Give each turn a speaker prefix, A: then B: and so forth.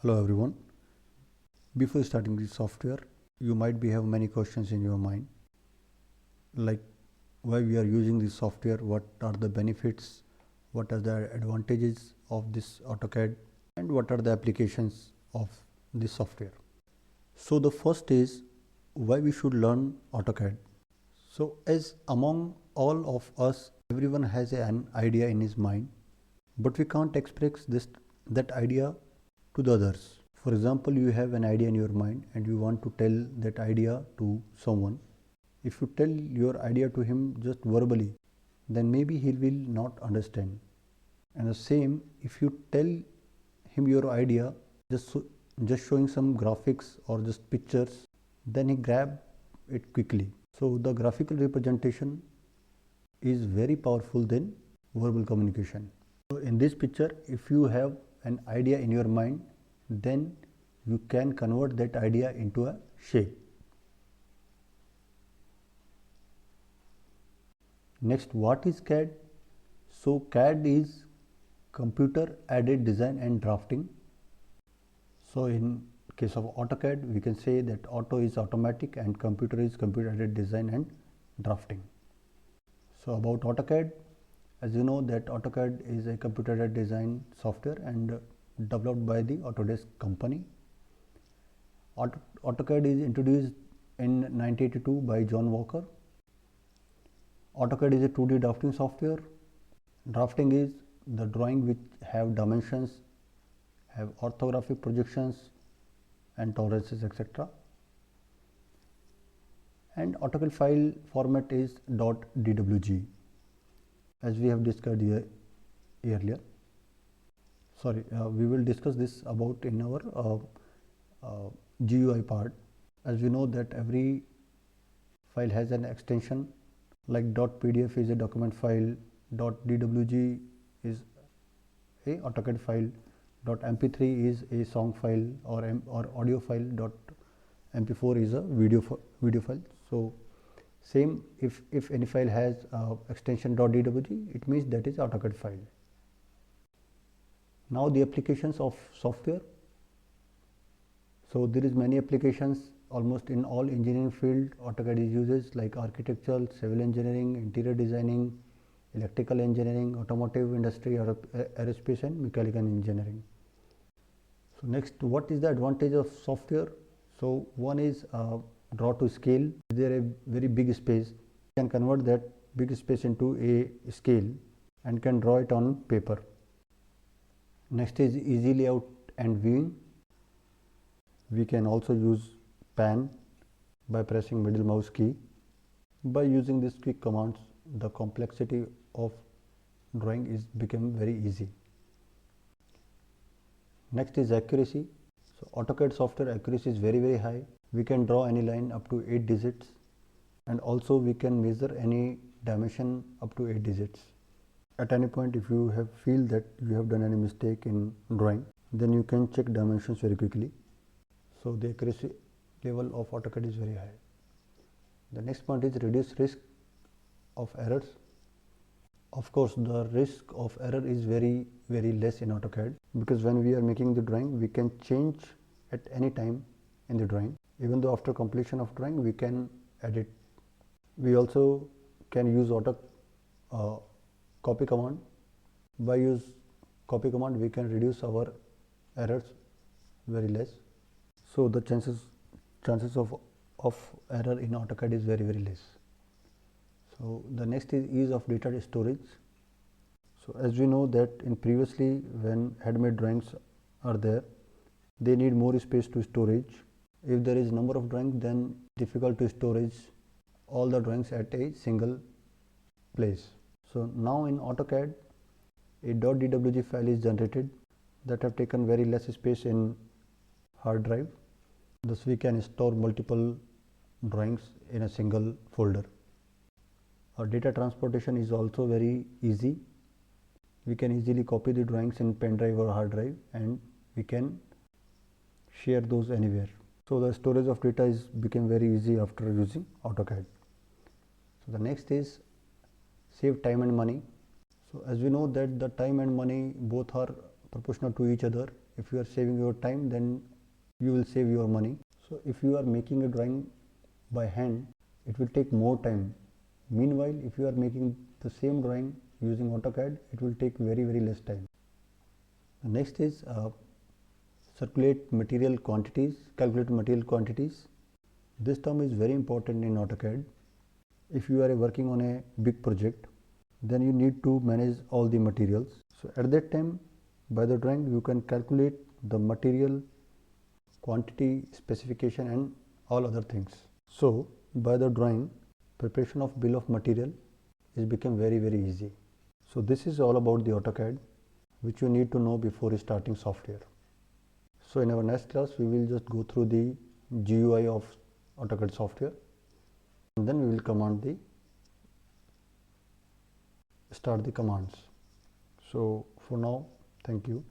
A: Hello everyone. Before starting this software, you might have many questions in your mind, like why we are using this software, what are the benefits, what are the advantages of this AutoCAD, and what are the applications of this software. So the first is why we should learn AutoCAD. So as among all of us, everyone has an idea in his mind, but we can't express that idea to the others. For example, you have an idea in your mind and you want to tell that idea to someone. If you tell your idea to him just verbally, then maybe he will not understand. And the same, if you tell him your idea just showing some graphics or just pictures, then he grab it quickly. So the graphical representation is very powerful than verbal communication. So in this picture, if you have an idea in your mind, then you can convert that idea into a shape. Next, what is CAD? So CAD is computer aided design and drafting. So in case of AutoCAD, we can say that auto is automatic and computer is computer aided design and drafting. So about AutoCAD, as you know that AutoCAD is a computer aided design software and developed by the Autodesk company. AutoCAD is introduced in 1982 by John Walker. AutoCAD is a 2D drafting software. Drafting is the drawing which have dimensions, have orthographic projections and tolerances, etc. And AutoCAD file format is .dwg, as we have discussed here earlier. Sorry, we will discuss this about in our GUI part. As we know that every file has an extension, like .pdf is a document file, .dwg is a AutoCAD file, .mp3 is a song file, or audio file, .mp4 is a video file. So same, if any file has extension .dwg, it means that is AutoCAD file. Now the applications of software. So there is many applications almost in all engineering field. AutoCAD is uses like architectural, civil engineering, interior designing, electrical engineering, automotive industry, aerospace and mechanical engineering. So next, what is the advantage of software? So one is draw to scale. Is there a very big space? You can convert that big space into a scale and can draw it on paper. Next is easy layout and viewing. We can also use pan by pressing middle mouse key. By using these quick commands, the complexity of drawing is become very easy. Next is accuracy. So AutoCAD software accuracy is very high. We can draw any line up to 8 digits, and also we can measure any dimension up to 8 digits. At any point, if you feel that you have done any mistake in drawing, then you can check dimensions very quickly. So the accuracy level of AutoCAD is very high. The next point is reduce risk of errors. Of course, the risk of error is very less in AutoCAD, because when we are making the drawing, we can change at any time in the drawing. Even though after completion of drawing, we can edit. We also can use copy command. By use copy command, we can reduce our errors very less. So the chances of error in AutoCAD is very less. So the next is ease of data storage. So as we know that in previously, when handmade drawings are there, they need more space to storage. If there is number of drawings, then difficult to storage all the drawings at a single place. So now in AutoCAD, a .dwg file is generated that have taken very less space in hard drive. Thus we can store multiple drawings in a single folder. Our data transportation is also very easy. We can easily copy the drawings in pen drive or hard drive, and we can share those anywhere. So the storage of data became very easy after using AutoCAD. So the next is save time and money. So as we know that the time and money both are proportional to each other. If you are saving your time, then you will save your money. So if you are making a drawing by hand, it will take more time. Meanwhile, if you are making the same drawing using AutoCAD, it will take very less time. The next is calculate material quantities. This term is very important in AutoCAD. If you are working on a big project, then you need to manage all the materials. So at that time, by the drawing, you can calculate the material quantity, specification and all other things. So by the drawing, preparation of bill of material is become very easy. So this is all about the AutoCAD, which you need to know before starting software. So in our next class, we will just go through the GUI of AutoCAD software, and then we will start the commands. So for now, thank you.